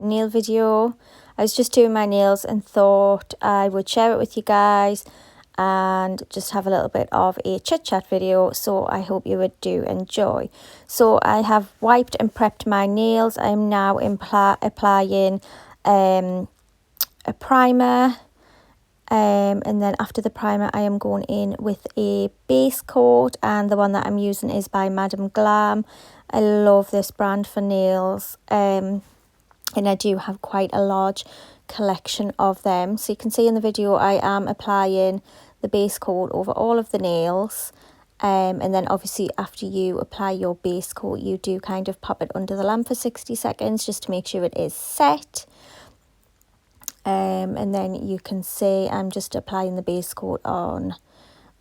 nail video. I was just doing my nails and thought I would share it with you guys and just have a little bit of a chit chat video, so I hope you would do enjoy. So I have wiped and prepped my nails. I'm now applying a primer, and then after the primer I am going in with a base coat, and the one that I'm using is by Glam. I love this brand for nails, and I do have quite a large collection of them. So you can see in the video I am applying the base coat over all of the nails, and then obviously after you apply your base coat you do kind of pop it under the lamp for 60 seconds just to make sure it is set. And then you can see I'm just applying the base coat on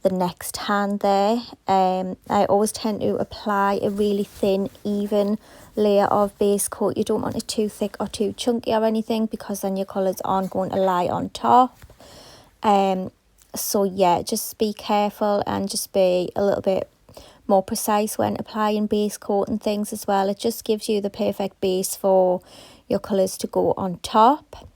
the next hand there. I always tend to apply a really thin, even layer of base coat. You don't want it too thick or too chunky or anything, because then your colours aren't going to lie on top. So yeah, just be careful and just be a little bit more precise when applying base coat and things as well. It just gives you the perfect base for your colours to go on top.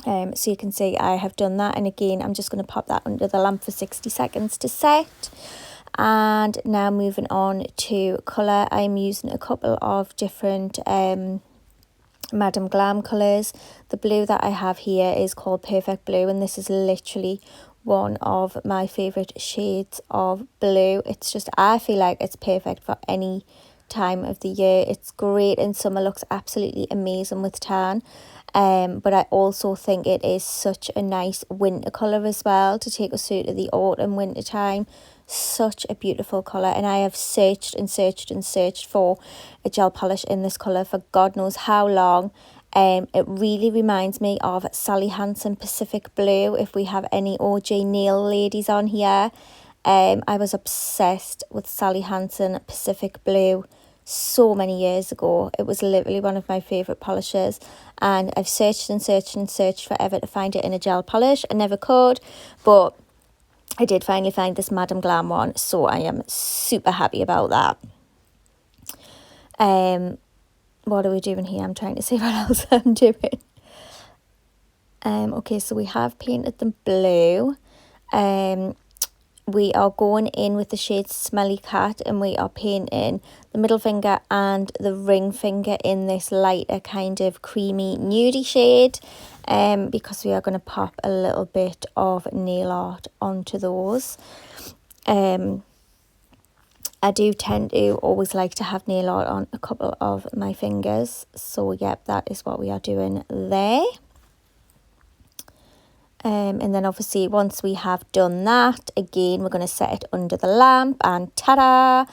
So you can see I have done that, and again I'm just going to pop that under the lamp for 60 seconds to set. And now moving on to colour, I'm using a couple of different Glam colours. The blue that I have here is called Perfect Blue, and this is literally one of my favourite shades of blue. It's just, I feel like it's perfect for any time of the year. It's great in summer, looks absolutely amazing with tan. But I also think it is such a nice winter colour as well to take us through to the autumn winter time. Such a beautiful colour, and I have searched and searched and searched for a gel polish in this colour for God knows how long. It really reminds me of Sally Hansen Pacific Blue, if we have any OJ nail ladies on here. I was obsessed with Sally Hansen Pacific Blue so many years ago. It was literally one of my favourite polishes, and I've searched and searched and searched forever to find it in a gel polish. I never could, but I did finally find this Glam one, so I am super happy about that. What are we doing here? I'm trying to see what else I'm doing. Okay, so we have painted them blue. We are going in with the shade Smelly Cat, and we are painting the middle finger and the ring finger in this lighter kind of creamy nudie shade, because we are going to pop a little bit of nail art onto those. I do tend to always like to have nail art on a couple of my fingers, so yep, that is what we are doing there. And then obviously once we have done that, again we're going to set it under the lamp, and ta-da,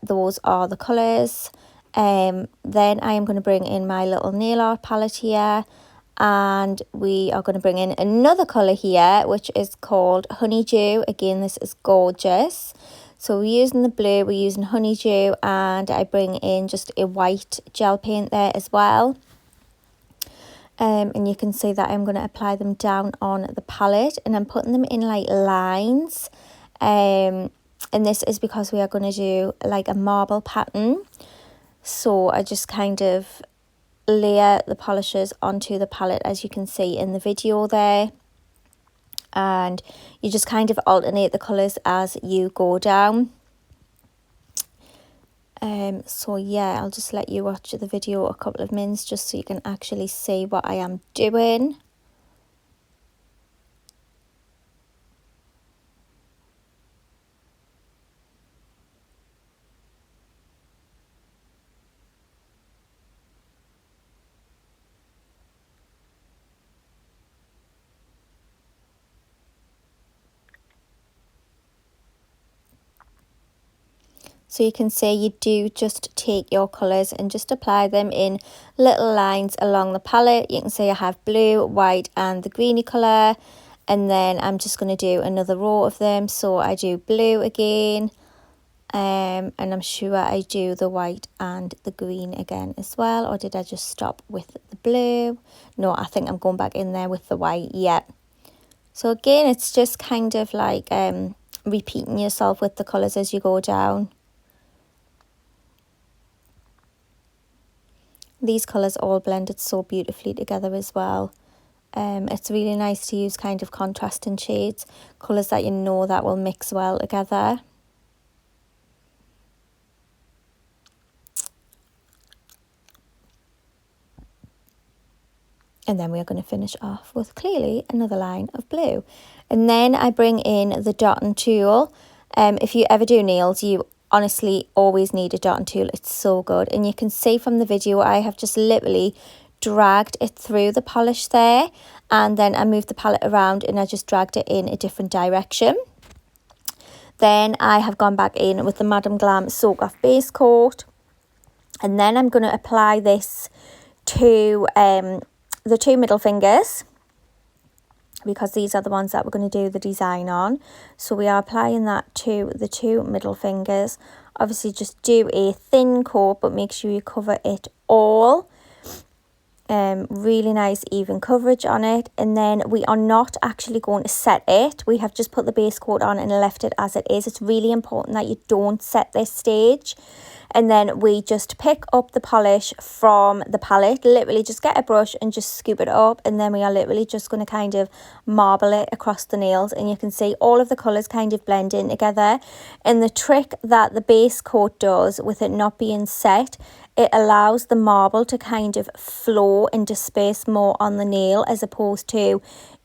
those are the colours. Then I am going to bring in my little nail art palette here, and we are going to bring in another colour here which is called Honeydew. Again, this is gorgeous. So we're using the blue, we're using Honeydew, and I bring in just a white gel paint there as well. And you can see that I'm going to apply them down on the palette, and I'm putting them in like lines. And this is because we are going to do like a marble pattern. So I just kind of layer the polishes onto the palette, as you can see in the video there. And you just kind of alternate the colours as you go down. So yeah, I'll just let you watch the video a couple of minutes just so you can actually see what I am doing. So you can see you do just take your colours and just apply them in little lines along the palette. You can see I have blue, white and the greeny colour. And then I'm just going to do another row of them. So I do blue again. And I'm sure I do the white and the green again as well. Or did I just stop with the blue? No, I think I'm going back in there with the white. Yeah. So again, it's just kind of like repeating yourself with the colours as you go down. These colours all blended so beautifully together as well. It's really nice to use kind of contrasting shades, colours that you know that will mix well together. And then we are going to finish off with clearly another line of blue. And then I bring in the dotting tool. If you ever do nails, you honestly always need a dotting tool. It's so good. And you can see from the video, I have just literally dragged it through the polish there. And then I moved the palette around and I just dragged it in a different direction. Then I have gone back in with the Madam Glam Soak Off Base Coat. And then I'm going to apply this to the two middle fingers, because these are the ones that we're going to do the design on. So we are applying that to the two middle fingers. Obviously just do a thin coat, but make sure you cover it all. Really nice even coverage on it. And then we are not actually going to set it. We have just put the base coat on and left it as it is. It's really important that you don't set this stage. And then we just pick up the polish from the palette, literally just get a brush and just scoop it up. And then we are literally just going to kind of marble it across the nails. And you can see all of the colours kind of blend in together. And the trick that the base coat does with it not being set, it allows the marble to kind of flow and disperse more on the nail, as opposed to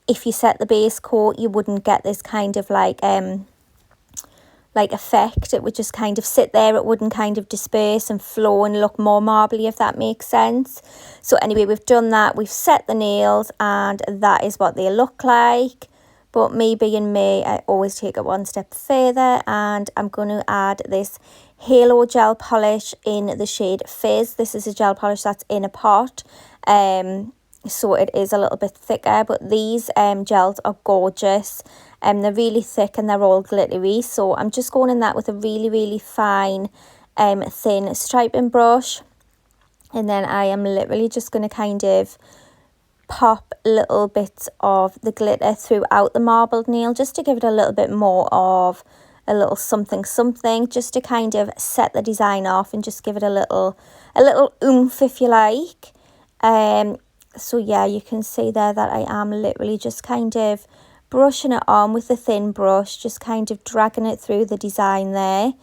if you set the base coat, you wouldn't get this kind of like effect. It would just kind of sit there. It wouldn't kind of disperse and flow and look more marbly, if that makes sense. So anyway, we've done that. We've set the nails and that is what they look like. But me being me, I always take it one step further, and I'm going to add this Halo gel polish in the shade Fizz. This is a gel polish that's in a pot. So it is a little bit thicker, but these gels are gorgeous. They're really thick and they're all glittery. So I'm just going in that with a really, really fine, thin striping brush. And then I am literally just going to kind of pop little bits of the glitter throughout the marbled nail, just to give it a little bit more of a little something something, just to kind of set the design off and just give it a little oomph, if you like. So yeah, you can see there that I am literally just kind of brushing it on with a thin brush, just kind of dragging it through the design there.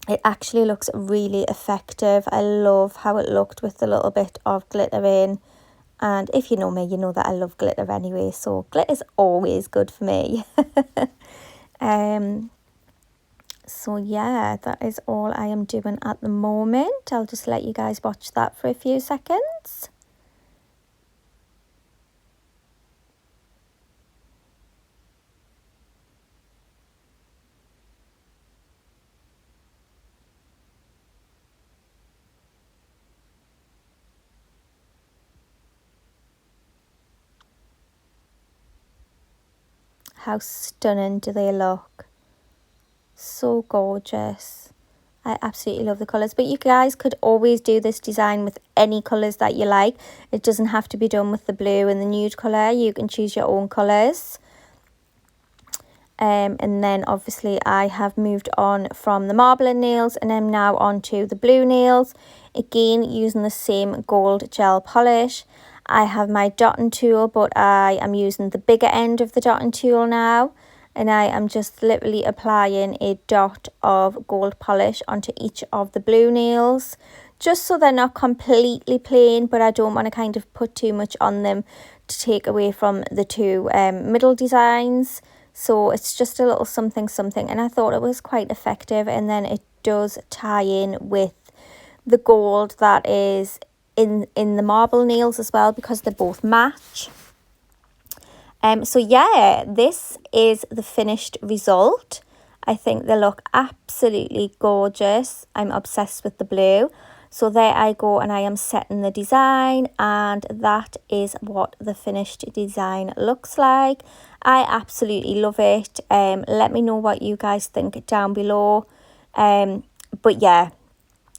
It actually looks really effective. I love how it looked with a little bit of glitter in. And if you know me, you know that I love glitter anyway. So glitter is always good for me. So yeah, that is all I am doing at the moment. I'll just let you guys watch that for a few seconds. How stunning do they look? So gorgeous. I absolutely love the colours. But you guys could always do this design with any colours that you like. It doesn't have to be done with the blue and the nude colour. You can choose your own colours. And then obviously I have moved on from the marbling nails and I'm now on to the blue nails. Again, using the same gold gel polish. I have my dotting tool, but I am using the bigger end of the dotting tool now. And I am just literally applying a dot of gold polish onto each of the blue nails. Just so they're not completely plain, but I don't want to kind of put too much on them to take away from the two middle designs. So it's just a little something something, and I thought it was quite effective. And then it does tie in with the gold that is in the marble nails as well, because they both match. So yeah, this is the finished result. I think they look absolutely gorgeous. I'm obsessed with the blue. So there I go, and I am setting the design, and that is what the finished design looks like. I absolutely love it. Let me know what you guys think down below. But yeah,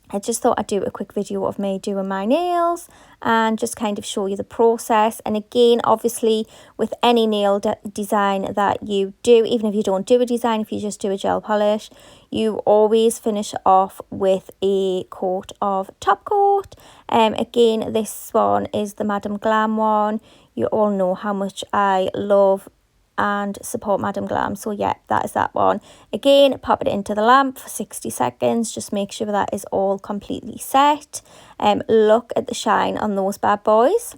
I just thought I'd do a quick video of me doing my nails and just kind of show you the process. And again, obviously with any nail design that you do, even if you don't do a design, if you just do a gel polish, you always finish off with a coat of top coat. Again, this one is the Madam Glam one. You all know how much I love and support Madam Glam, so yeah, that is that one. Again, pop it into the lamp for 60 seconds, just make sure that is all completely set. Look at the shine on those bad boys,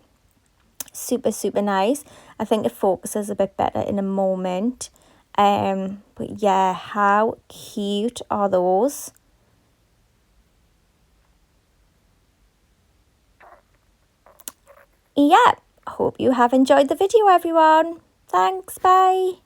super nice. I think it focuses a bit better in a moment, but yeah, how cute are those? Yeah, hope you have enjoyed the video, everyone. Thanks, bye.